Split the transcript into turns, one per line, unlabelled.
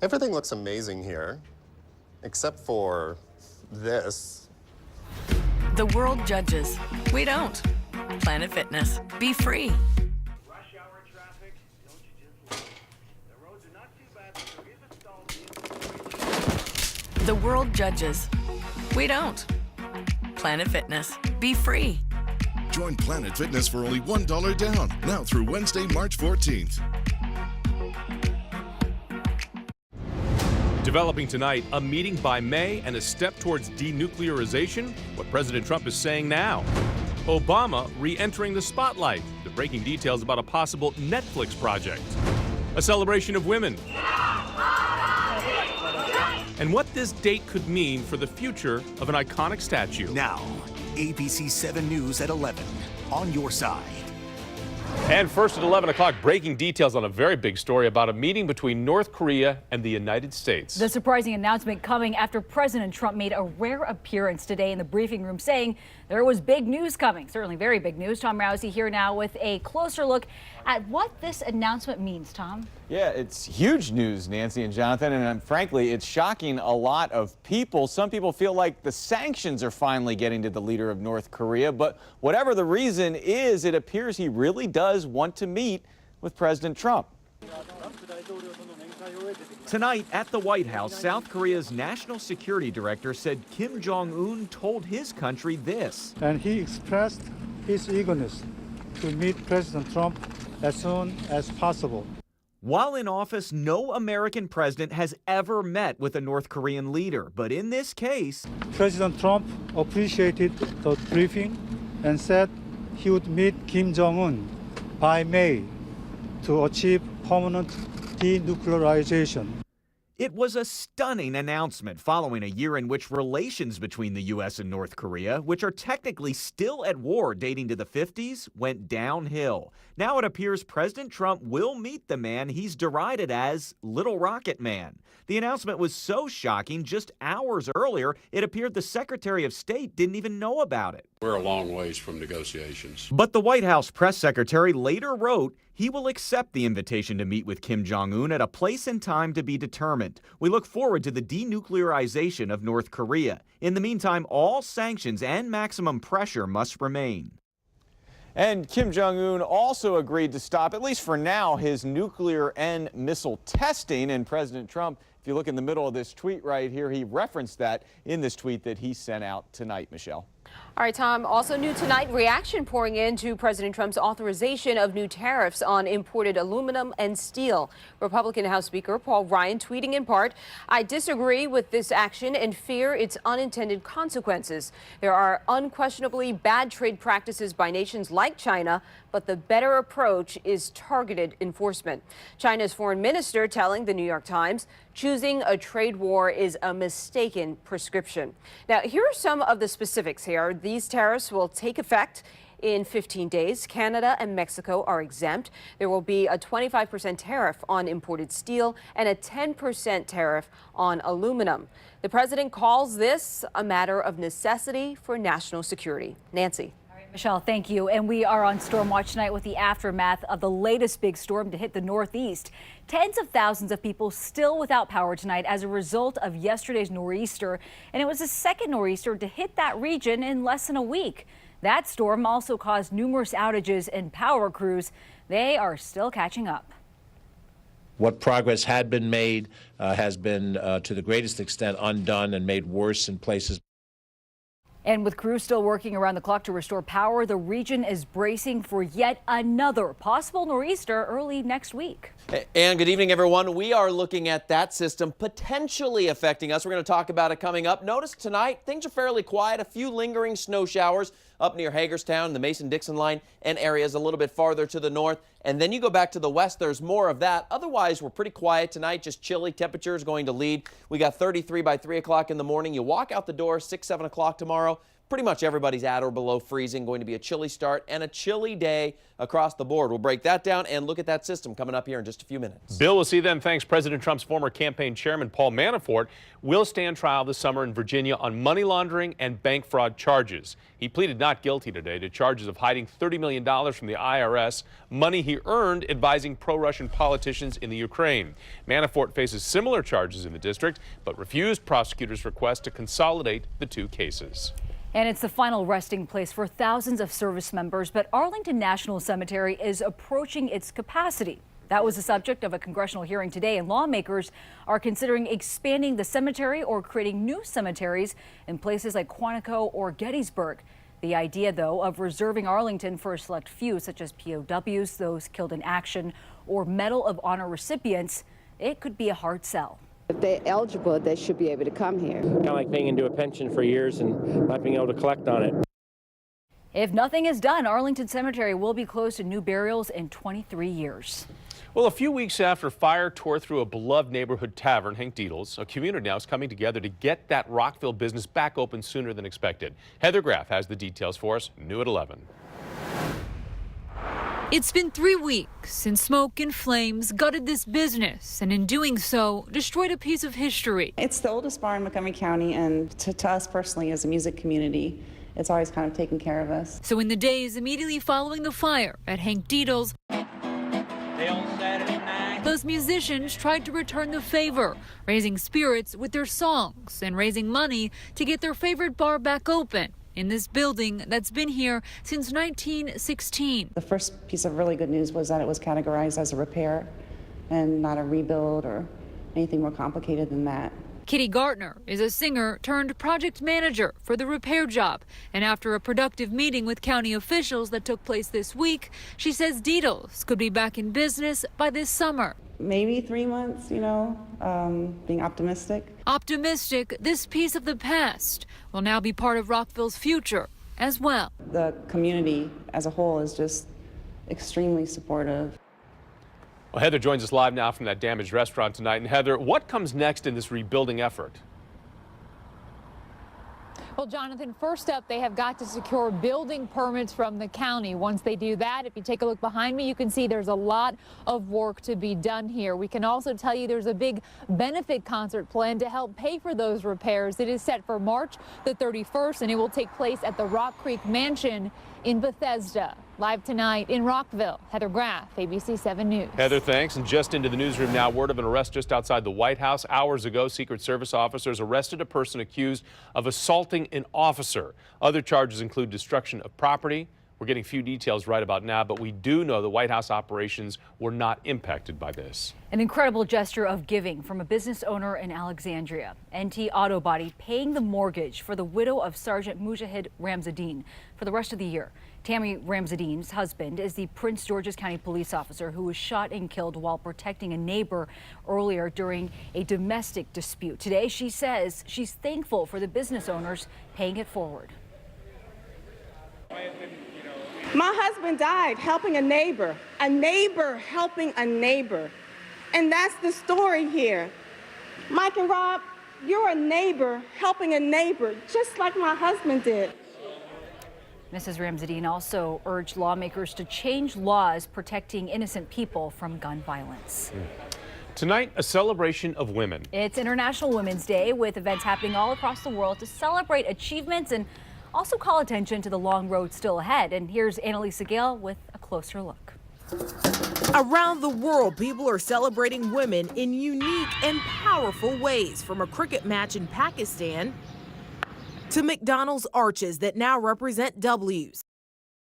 Everything looks amazing here, except for this.
The world judges. We don't. Planet Fitness. Be free.
Rush hour traffic, don't you just love it? The roads are not too bad, but there is a stall.
The world judges. We don't. Planet Fitness. Be free.
Join Planet Fitness for only $1 down, now through Wednesday, March 14th.
Developing tonight, a meeting by May and a step towards denuclearization, what President Trump is saying now. Obama re-entering the spotlight, the breaking details about a possible Netflix project. A celebration of women. And what this date could mean for the future of an iconic statue.
Now, ABC 7 News at 11, on your side.
And first at 11 o'clock, breaking details on a very big story about a meeting between North Korea and the United States.
The surprising announcement coming after President Trump made a rare appearance today in the briefing room saying there was big news coming, certainly very big news. Tom Rousey here now with a closer look at what this announcement means, Tom.
Yeah, it's huge news, Nancy and Jonathan, and frankly, it's shocking a lot of people. Some people feel like the sanctions are finally getting to the leader of North Korea, but whatever the reason is, it appears he really does want to meet with President Trump. Tonight at the White House, South Korea's National Security Director said Kim Jong-un told his country this.
And he expressed his eagerness to meet President Trump as soon as possible.
While in office, no American president has ever met with a North Korean leader. But in this case,
President Trump appreciated the briefing and said he would meet Kim Jong-un by May to achieve permanent denuclearization.
it was a stunning announcement following a year in which relations between the U.S. and North Korea, which are technically still at war dating to the 50s, went downhill. Now it appears President Trump will meet the man he's derided as Little Rocket Man. The announcement was so shocking, just hours earlier, it appeared the Secretary of State didn't even know about it.
We're a long ways from negotiations.
But the White House press secretary later wrote he will accept the invitation to meet with Kim Jong-un at a place and time to be determined. We look forward to the denuclearization of North Korea. In the meantime, all sanctions and maximum pressure must remain. And Kim Jong-un also agreed to stop, at least for now, his nuclear and missile testing. And President Trump, if you look in the middle of this tweet right here, he referenced that in this tweet that he sent out tonight, Michelle.
All right, Tom, also new tonight, reaction pouring in to President Trump's authorization of new tariffs on imported aluminum and steel. Republican House Speaker Paul Ryan tweeting in part, "I disagree with this action and fear its unintended consequences. There are unquestionably bad trade practices by nations like China, but the better approach is targeted enforcement." China's foreign minister telling the New York Times, choosing a trade war is a mistaken prescription. Now, here are some of the specifics here. These tariffs will take effect in 15 days. Canada and Mexico are exempt. There will be a 25% tariff on imported steel and a 10% tariff on aluminum. The president calls this a matter of necessity for national security. Nancy.
Michelle, thank you. And we are on Storm Watch tonight with the aftermath of the latest big storm to hit the Northeast. Tens of thousands of people still without power tonight as a result of yesterday's nor'easter. And it was the second nor'easter to hit that region in less than a week. That storm also caused numerous outages and power crews. They are still catching up.
What progress had been made has been, to the greatest extent, undone and made worse in places.
And with crews still working around the clock to restore power, the region is bracing for yet another possible nor'easter early next week.
And good evening, everyone. We are looking at that system potentially affecting us. We're going to talk about it coming up. Notice tonight, things are fairly quiet. A few lingering snow showers up near Hagerstown, the Mason-Dixon line, and areas a little bit farther to the north. And then you go back to the west, there's more of that. Otherwise, we're pretty quiet tonight, just chilly. Temperatures going to lead. We got 33 by 3 o'clock in the morning. You walk out the door 6, 7 o'clock tomorrow, pretty much everybody's at or below freezing. Going to be a chilly start and a chilly day across the board. We'll break that down and look at that system coming up here in just a few minutes.
Bill, we'll see them thanks President Trump's former campaign chairman Paul Manafort will stand trial this summer in Virginia on money laundering and bank fraud charges. He pleaded not guilty today to charges of hiding $30 million from the IRS, money he earned advising pro-Russian politicians in the Ukraine. Manafort faces similar charges in the district, but refused prosecutors' request to consolidate the two cases.
And it's the final resting place for thousands of service members, but Arlington National Cemetery is approaching its capacity. That was the subject of a congressional hearing today, and lawmakers are considering expanding the cemetery or creating new cemeteries in places like Quantico or Gettysburg. The idea, though, of reserving Arlington for a select few, such as POWs, those killed in action, or Medal of Honor recipients, it could be a hard sell.
If they're eligible, they should be able to come here.
Kind of like paying into a pension for years and not being able to collect on it.
If nothing is done, Arlington Cemetery will be closed to new burials in 23 years.
Well, a few weeks after fire tore through a beloved neighborhood tavern, Hank Diedel's, a community now is coming together to get that Rockville business back open sooner than expected. Heather Graff has the details for us, new at 11.
It's been 3 weeks since smoke and flames gutted this business, and in doing so, destroyed a piece of history.
It's the oldest bar in Montgomery County, and to us personally as a music community, it's always kind of taken care of us.
So in the days immediately following the fire at Hank Diedel's, those musicians tried to return the favor, raising spirits with their songs and raising money to get their favorite bar back open in this building that's been here since 1916.
The first piece of really good news was that it was categorized as a repair and not a rebuild or anything more complicated than that.
Kitty Gartner is a singer turned project manager for the repair job. And after a productive meeting with county officials that took place this week, she says Diedel's could be back in business by this summer.
Maybe 3 months, being optimistic.
Optimistic, this piece of the past will now be part of Rockville's future as well.
The community as a whole is just extremely supportive.
Well, Heather joins us live now from that damaged restaurant tonight. And Heather, what comes next in this rebuilding effort?
Well, Jonathan, first up, they have got to secure building permits from the county. Once they do that, if you take a look behind me, you can see there's a lot of work to be done here. We can also tell you there's a big benefit concert planned to help pay for those repairs. It is set for March the 31st, and it will take place at the Rock Creek Mansion in Bethesda. Live tonight in Rockville, Heather Graff, ABC 7 News.
Heather, thanks. And just into the newsroom now, word of an arrest just outside the White House. Hours ago, Secret Service officers arrested a person accused of assaulting an officer. Other charges include destruction of property. We're getting few details right about now, but we do know the White House operations were not impacted by this.
An incredible gesture of giving from a business owner in Alexandria. NT Auto Body paying the mortgage for the widow of Sergeant Mujahid Ramzadeen for the rest of the year. Tammy Ramzadeen's husband is the Prince George's County police officer who was shot and killed while protecting a neighbor earlier during a domestic dispute. Today, she says she's thankful for the business owners paying it forward.
My husband died helping a neighbor helping a neighbor. And that's the story here. Mike and Rob, you're a neighbor helping a neighbor, just like my husband did.
Mrs. Ramzadeen also urged lawmakers to change laws protecting innocent people from gun violence.
Tonight, a celebration of women.
It's International Women's Day, with events happening all across the world to celebrate achievements and also call attention to the long road still ahead. And here's Annalisa Gale with a closer look.
Around the world, people are celebrating women in unique and powerful ways, from a cricket match in Pakistan to McDonald's arches that now represent W's.